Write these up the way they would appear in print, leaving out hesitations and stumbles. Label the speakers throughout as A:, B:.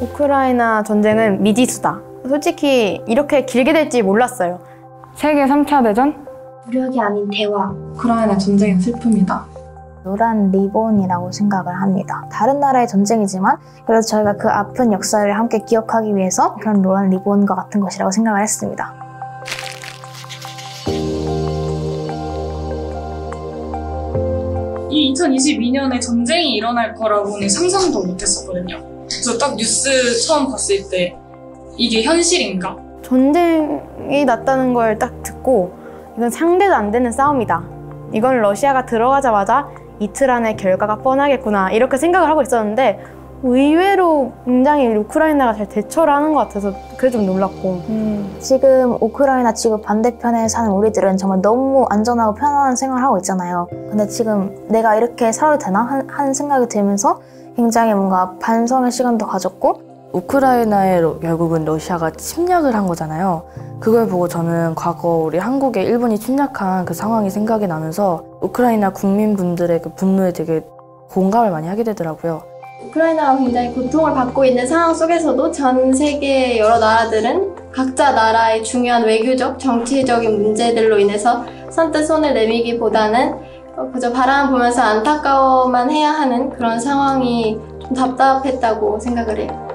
A: 우크라이나 전쟁은 미지수다. 솔직히 이렇게 길게 될지 몰랐어요.
B: 세계 3차 대전?
C: 무력이 아닌 대화.
D: 우크라이나 전쟁의 슬픔이다.
E: 노란 리본이라고 생각을 합니다. 다른 나라의 전쟁이지만 그래도 저희가 그 아픈 역사를 함께 기억하기 위해서 그런 노란 리본과 같은 것이라고 생각을 했습니다.
F: 이 2022년에 전쟁이 일어날 거라고는 상상도 못했었거든요. 그래서 딱 뉴스 처음 봤을 때 이게 현실인가?
A: 전쟁이 났다는 걸 딱 듣고 이건 상대도 안 되는 싸움이다. 이건 러시아가 들어가자마자 이틀 안에 결과가 뻔하겠구나 이렇게 생각을 하고 있었는데 의외로 굉장히 우크라이나가 잘 대처를 하는 것 같아서 그게 좀 놀랐고
E: 지금 우크라이나 지구 반대편에 사는 우리들은 정말 너무 안전하고 편안한 생활을 하고 있잖아요. 근데 지금 내가 이렇게 살아도 되나? 하는 생각이 들면서 굉장히 뭔가 반성의 시간도 가졌고
G: 우크라이나에 결국은 러시아가 침략을 한 거잖아요. 그걸 보고 저는 과거 우리 한국에 일본이 침략한 그 상황이 생각이 나면서 우크라이나 국민분들의 그 분노에 되게 공감을 많이 하게 되더라고요.
C: 우크라이나가 굉장히 고통을 받고 있는 상황 속에서도 전 세계 여러 나라들은 각자 나라의 중요한 외교적, 정치적인 문제들로 인해서 선뜻 손을 내밀기보다는 그저 바라만 보면서 안타까워만 해야 하는 그런 상황이 좀 답답했다고 생각을 해요.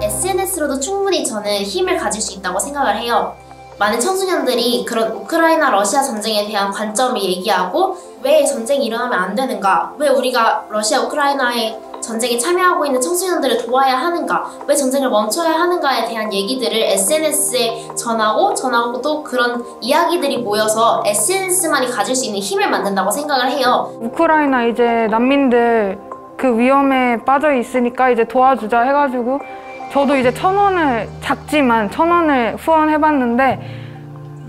H: SNS로도 충분히 저는 힘을 가질 수 있다고 생각을 해요. 많은 청소년들이 그런 우크라이나 러시아 전쟁에 대한 관점을 얘기하고 왜 전쟁이 일어나면 안 되는가, 왜 우리가 러시아 우크라이나의 전쟁에 참여하고 있는 청소년들을 도와야 하는가, 왜 전쟁을 멈춰야 하는가에 대한 얘기들을 SNS에 전하고 또 그런 이야기들이 모여서 SNS만이 가질 수 있는 힘을 만든다고 생각을 해요.
B: 우크라이나 이제 난민들 그 위험에 빠져 있으니까 이제 도와주자 해가지고 저도 이제 1,000원을 작지만 1,000원을 후원해봤는데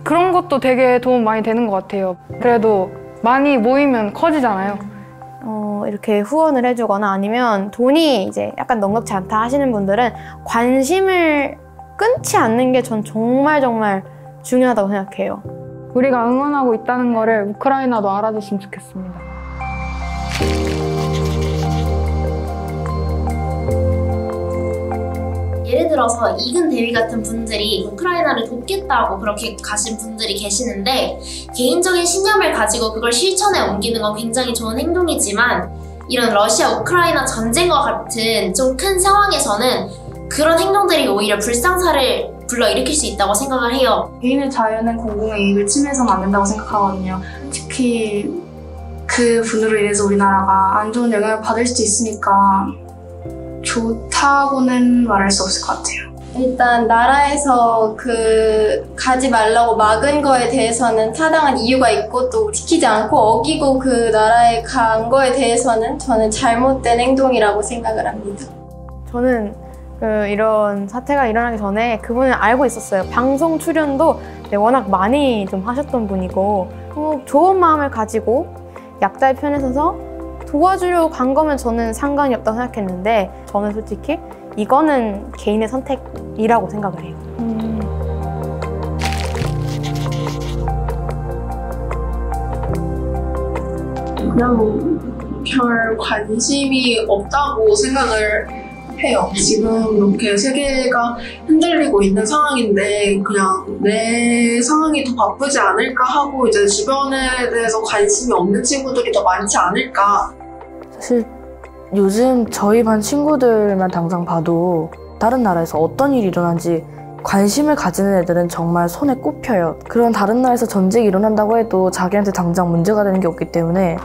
B: 그런 것도 되게 도움 많이 되는 것 같아요. 그래도 많이 모이면 커지잖아요.
A: 이렇게 후원을 해주거나 아니면 돈이 이제 약간 넉넉지 않다 하시는 분들은 관심을 끊지 않는 게 전 정말 중요하다고 생각해요.
B: 우리가 응원하고 있다는 거를 우크라이나도 알아줬으면 좋겠습니다.
H: 예를 들어서 이근 대위 같은 분들이 우크라이나를 돕겠다고 그렇게 가신 분들이 계시는데 개인적인 신념을 가지고 그걸 실천에 옮기는 건 굉장히 좋은 행동이지만 이런 러시아 우크라이나 전쟁과 같은 좀 큰 상황에서는 그런 행동들이 오히려 불상사를 불러일으킬 수 있다고 생각을 해요.
D: 개인의 자유는 공공의 이익을 침해해서는 안 된다고 생각하거든요. 특히 그 분으로 인해서 우리나라가 안 좋은 영향을 받을 수도 있으니까 좋다고는 말할 수 없을 것 같아요.
C: 일단 나라에서 가지 말라고 막은 거에 대해서는 타당한 이유가 있고 또 지키지 않고 어기고 그 나라에 간 거에 대해서는 저는 잘못된 행동이라고 생각을 합니다.
A: 저는 이런 사태가 일어나기 전에 그분을 알고 있었어요. 방송 출연도 워낙 많이 좀 하셨던 분이고 좋은 마음을 가지고 약자의 편에 서서 도와주려고 간 거면 저는 상관이 없다고 생각했는데 저는 솔직히 이거는 개인의 선택이라고 생각을 해요.
D: 그냥 별 관심이 없다고 생각을 해요. 지금 이렇게 세계가 흔들리고 있는 상황인데 그냥 내 상황이 더 바쁘지 않을까 하고 이제 주변에 대해서 관심이 없는 친구들이 더 많지 않을까.
G: 사실 요즘 저희 반 친구들만 당장 봐도 다른 나라에서 어떤 일이 일어난지 관심을 가지는 애들은 정말 손에 꼽혀요. 그런 다른 나라에서 전쟁이 일어난다고 해도 자기한테 당장 문제가 되는 게 없기 때문에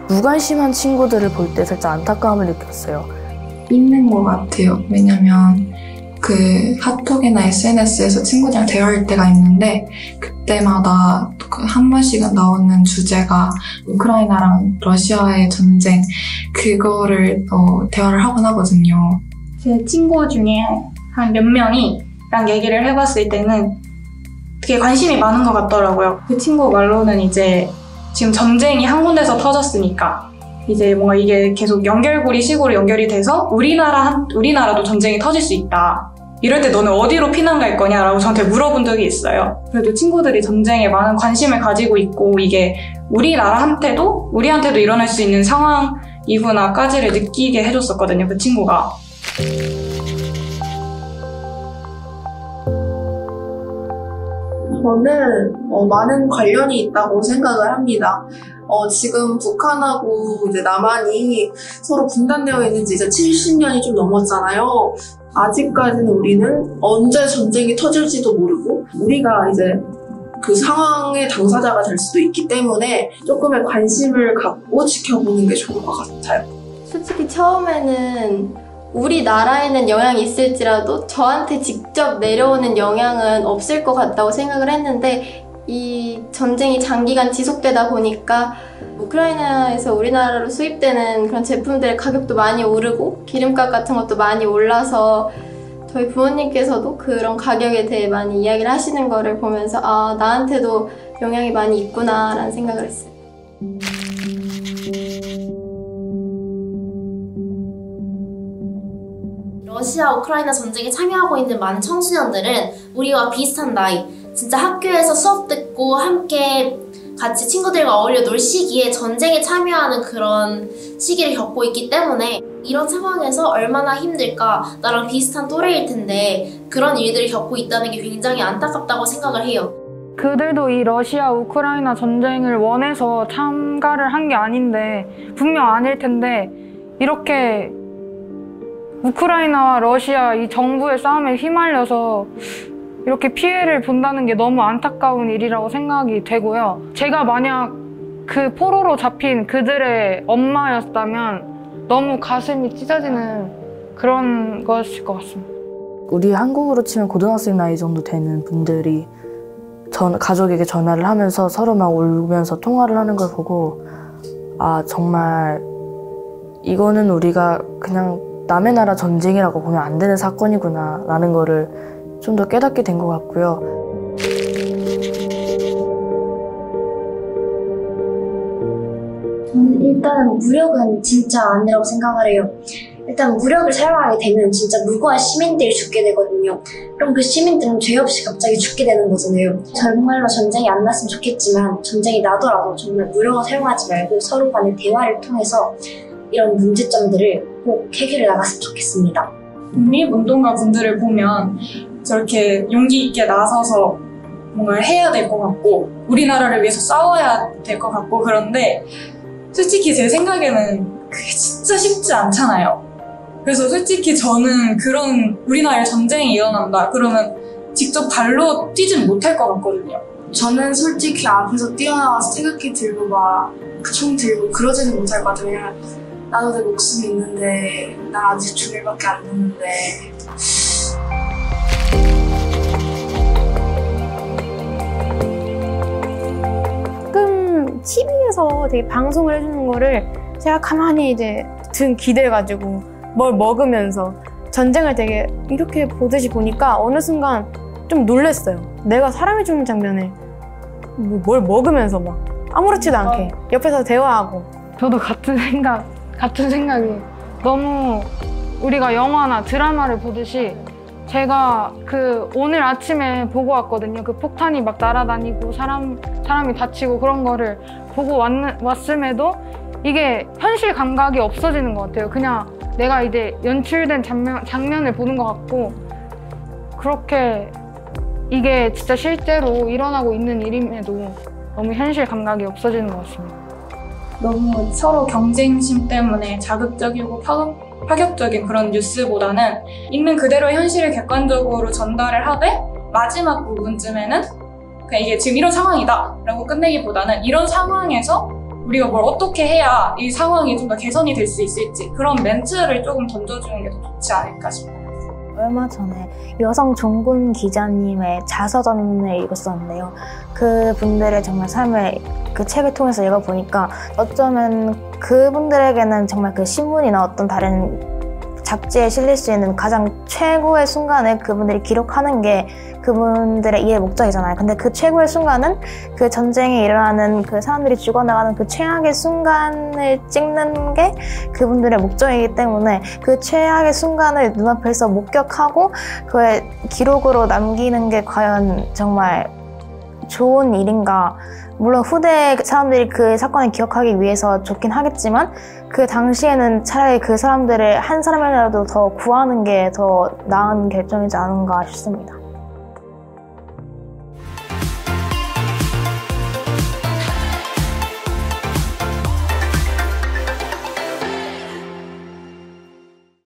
G: 무관심한 친구들을 볼 때 살짝 안타까움을 느꼈어요.
D: 있는 것 같아요. 왜냐면 그 카톡이나 SNS에서 친구들이랑 대화할 때가 있는데 그때마다 한 번씩은 나오는 주제가 우크라이나랑 러시아의 전쟁 그거를 대화를 하곤 하거든요.
F: 제 친구 중에 한 몇 명이랑 얘기를 해봤을 때는 되게 관심이 많은 것 같더라고요. 그 친구 말로는 이제 지금 전쟁이 한 군데서 터졌으니까 이제 뭔가 이게 계속 연결고리 식으로 연결이 돼서 우리나라도 전쟁이 터질 수 있다. 이럴 때 너는 어디로 피난 갈 거냐라고 저한테 물어본 적이 있어요. 그래도 친구들이 전쟁에 많은 관심을 가지고 있고 이게 우리나라한테도 우리한테도 일어날 수 있는 상황이구나까지를 느끼게 해줬었거든요, 그 친구가.
D: 저는 많은 관련이 있다고 생각을 합니다. 지금 북한하고 이제 남한이 서로 분단되어 있는 지 이제 70년이 좀 넘었잖아요. 아직까지는 우리는 언제 전쟁이 터질지도 모르고 우리가 이제 그 상황의 당사자가 될 수도 있기 때문에 조금의 관심을 갖고 지켜보는 게 좋은 것 같아요.
C: 솔직히 처음에는 우리나라에는 영향이 있을지라도 저한테 직접 내려오는 영향은 없을 것 같다고 생각을 했는데 이 전쟁이 장기간 지속되다 보니까 우크라이나에서 우리나라로 수입되는 그런 제품들의 가격도 많이 오르고 기름값 같은 것도 많이 올라서 저희 부모님께서도 그런 가격에 대해 많이 이야기를 하시는 거를 보면서 아, 나한테도 영향이 많이 있구나 라는 생각을 했어요.
H: 러시아 우크라이나 전쟁에 참여하고 있는 많은 청소년들은 우리와 비슷한 나이, 진짜 학교에서 수업 듣고 함께 같이 친구들과 어울려 놀 시기에 전쟁에 참여하는 그런 시기를 겪고 있기 때문에 이런 상황에서 얼마나 힘들까, 나랑 비슷한 또래일 텐데 그런 일들을 겪고 있다는 게 굉장히 안타깝다고 생각을 해요.
B: 그들도 이 러시아 우크라이나 전쟁을 원해서 참가를 한 게 아닌데 분명 아닐 텐데 이렇게 우크라이나와 러시아 이 정부의 싸움에 휘말려서 이렇게 피해를 본다는 게 너무 안타까운 일이라고 생각이 되고요. 제가 만약 그 포로로 잡힌 그들의 엄마였다면 너무 가슴이 찢어지는 그런 것일 것 같습니다.
G: 우리 한국으로 치면 고등학생 나이 정도 되는 분들이 가족에게 전화를 하면서 서로 막 울면서 통화를 하는 걸 보고 아, 정말 이거는 우리가 그냥 남의 나라 전쟁이라고 보면 안 되는 사건이구나 라는 거를 좀 더 깨닫게 된 것 같고요.
I: 저는 일단 무력은 진짜 아니라고 생각을 해요. 일단 무력을 사용하게 되면 진짜 무고한 시민들이 죽게 되거든요. 그럼 그 시민들은 죄 없이 갑자기 죽게 되는 거잖아요. 정말로 전쟁이 안 났으면 좋겠지만 전쟁이 나더라도 정말 무력을 사용하지 말고 서로 간의 대화를 통해서 이런 문제점들을 꼭 해결해 나갔으면 좋겠습니다.
F: 독립운동가 분들을 보면 저렇게 용기 있게 나서서 뭔가를 해야 될 것 같고 우리나라를 위해서 싸워야 될 것 같고 그런데 솔직히 제 생각에는 그게 진짜 쉽지 않잖아요. 그래서 솔직히 저는 그런 우리나라에 전쟁이 일어난다 그러면 직접 발로 뛰지는 못할 것 같거든요.
D: 저는 솔직히 앞에서 뛰어나와서 태극기 들고 막 총 들고 그러지는 못할 것 같아요. 나도 내 목숨이 있는데 나 아직 중일밖에 안 됐는데
A: 가끔 TV에서 되게 방송을 해주는 거를 제가 가만히 이제 등 기대가지고 뭘 먹으면서 전쟁을 되게 이렇게 보듯이 보니까 어느 순간 좀 놀랬어요. 내가 사람이 죽는 장면을 뭘 먹으면서 막 아무렇지도 않게 옆에서 대화하고.
B: 저도 같은 생각이 사람이 우리가 영화나 드라마를 보듯이 제가 오늘 아침에 보고 왔거든요. 그 폭탄이 막 날아다니고 사람이 다치고 그런 거를 보고 왔음에도 이게 현실 감각이 없어지는 것 같아요. 그냥 내가 이제 연출된 장면을 보는 것 같고 그렇게 이게 진짜 실제로 일어나고 있는 일임에도 너무 현실 감각이 없어지는 것 같습니다.
F: 너무 서로 경쟁심 때문에 자극적이고 파격적인 그런 뉴스보다는 있는 그대로 현실을 객관적으로 전달을 하되 마지막 부분쯤에는 그냥 이게 지금 이런 상황이다 라고 끝내기보다는 이런 상황에서 우리가 뭘 어떻게 해야 이 상황이 좀 더 개선이 될 수 있을지 그런 멘트를 조금 던져주는 게 더 좋지 않을까 싶어요.
E: 얼마 전에 여성 종군 기자님의 자서전을 읽었었는데요. 그분들의 정말 삶을 그 책을 통해서 읽어보니까 어쩌면 그분들에게는 정말 그 신문이나 어떤 다른 잡지에 실릴 수 있는 가장 최고의 순간을 그분들이 기록하는 게 그분들의 일의 목적이잖아요. 근데 그 최고의 순간은 그 전쟁이 일어나는 그 사람들이 죽어나가는 그 최악의 순간을 찍는 게 그분들의 목적이기 때문에 그 최악의 순간을 눈앞에서 목격하고 그의 기록으로 남기는 게 과연 정말 좋은 일인가. 물론 후대 사람들이 그 사건을 기억하기 위해서 좋긴 하겠지만 그 당시에는 차라리 그 사람들을 한 사람이라도 더 구하는 게 더 나은 결정이지 않은가 싶습니다.